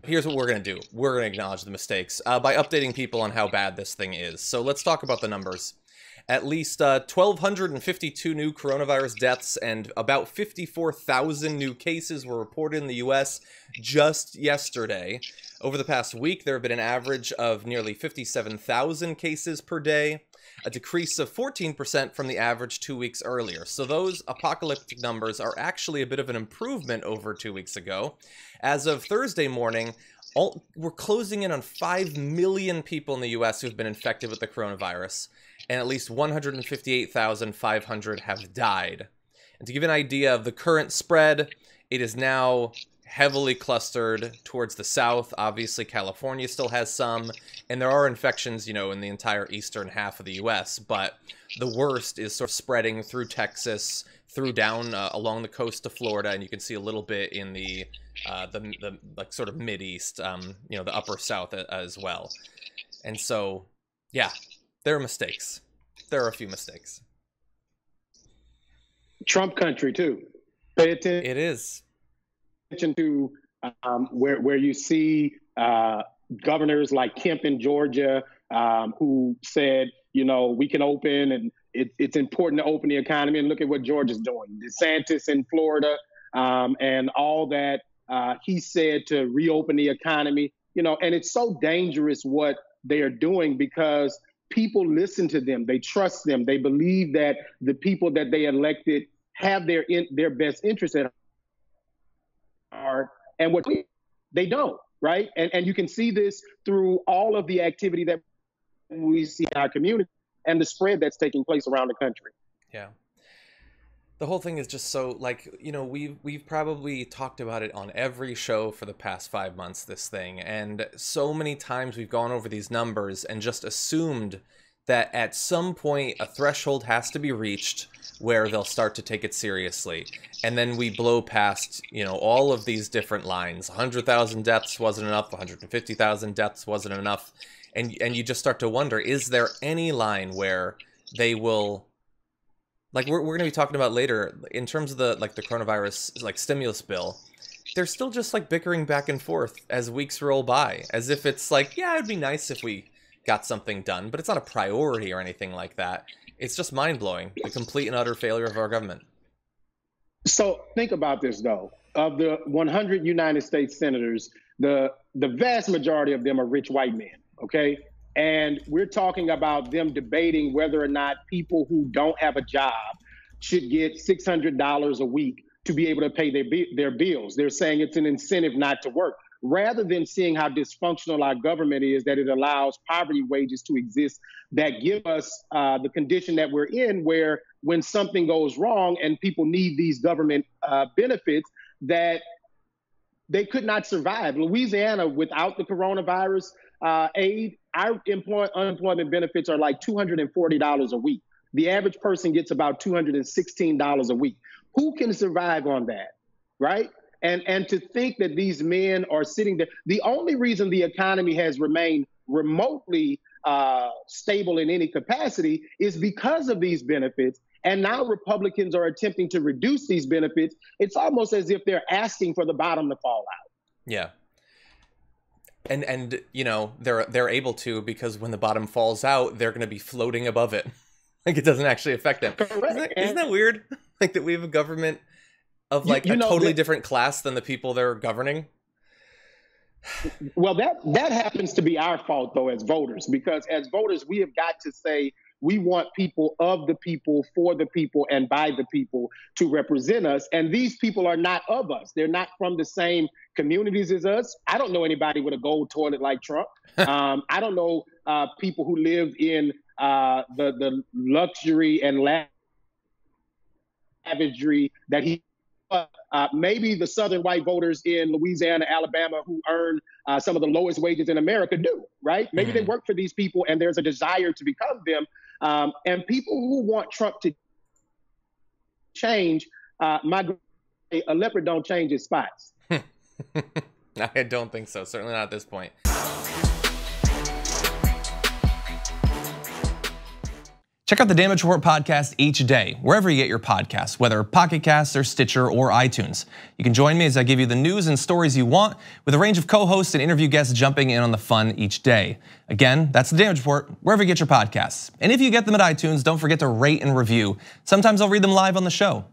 here's what we're going to do. We're going to acknowledge the mistakes by updating people on how bad this thing is. So let's talk about the numbers. At least 1,252 new coronavirus deaths and about 54,000 new cases were reported in the US just yesterday. Over the past week, there have been an average of nearly 57,000 cases per day, a decrease of 14% from the average 2 weeks earlier. So those apocalyptic numbers are actually a bit of an improvement over 2 weeks ago. As of Thursday morning, we're closing in on 5 million people in the US who've been infected with the coronavirus, and at least 158,500 have died. And to give an idea of the current spread, it is now heavily clustered towards the south. Obviously, California still has some, and there are infections, you know, in the entire eastern half of the US, but the worst is sort of spreading through Texas, through down along the coast to Florida, and you can see a little bit in the like sort of mid-east, you know, the upper south as well. And so, yeah, there are mistakes. There are a few mistakes. Trump country too. Pay attention. It is. To where you see governors like Kemp in Georgia who said, you know, we can open and it's important to open the economy, and look at what Georgia's doing. DeSantis in Florida and all that he said to reopen the economy, you know, and it's so dangerous what they are doing because people listen to them. They trust them. They believe that the people that they elected have their best interest at heart, and what they don't, right? And you can see this through all of the activity that we see in our community and the spread that's taking place around the country. Yeah. The whole thing is just so, like, you know, we've probably talked about it on every show for the past 5 months, this thing, and so many times we've gone over these numbers and just assumed that at some point a threshold has to be reached where they'll start to take it seriously. And then we blow past, you know, all of these different lines. 100,000 deaths wasn't enough, 150,000 deaths wasn't enough. And you just start to wonder, is there any line where they will, like we're going to be talking about later, in terms of the coronavirus, like, stimulus bill, they're still just like bickering back and forth as weeks roll by, as if it's like, yeah, it'd be nice if we got something done, but it's not a priority or anything like that. It's just mind-blowing, the complete and utter failure of our government. So think about this, though. Of the 100 United States senators, the vast majority of them are rich white men, okay? And we're talking about them debating whether or not people who don't have a job should get $600 a week to be able to pay their bills. They're saying it's an incentive not to work, rather than seeing how dysfunctional our government is, that it allows poverty wages to exist that give us the condition that we're in, where when something goes wrong and people need these government benefits, that they could not survive. Louisiana, without the coronavirus aid, our unemployment benefits are like $240 a week. The average person gets about $216 a week. Who can survive on that, right? And to think that these men are sitting there, the only reason the economy has remained remotely stable in any capacity is because of these benefits. And now Republicans are attempting to reduce these benefits. It's almost as if they're asking for the bottom to fall out. Yeah. And you know, they're able to, because when the bottom falls out, they're going to be floating above it. Like, it doesn't actually affect them. Isn't that weird? Like, that we have a government of like a totally different class than the people they're governing? Well, that happens to be our fault, though, as voters, because as voters, we have got to say we want people of the people, for the people, and by the people to represent us. And these people are not of us. They're not from the same communities as us. I don't know anybody with a gold toilet like Trump. I don't know people who live in the luxury and savagery that he. Maybe the Southern white voters in Louisiana, Alabama, who earn some of the lowest wages in America do, right? Maybe they work for these people and there's a desire to become them. And people who want Trump to change, a leopard don't change his spots. I don't think so. Certainly not at this point. Check out the Damage Report podcast each day, wherever you get your podcasts, whether Pocket Casts or Stitcher or iTunes. You can join me as I give you the news and stories you want, with a range of co-hosts and interview guests jumping in on the fun each day. Again, that's the Damage Report, wherever you get your podcasts. And if you get them at iTunes, don't forget to rate and review. Sometimes I'll read them live on the show.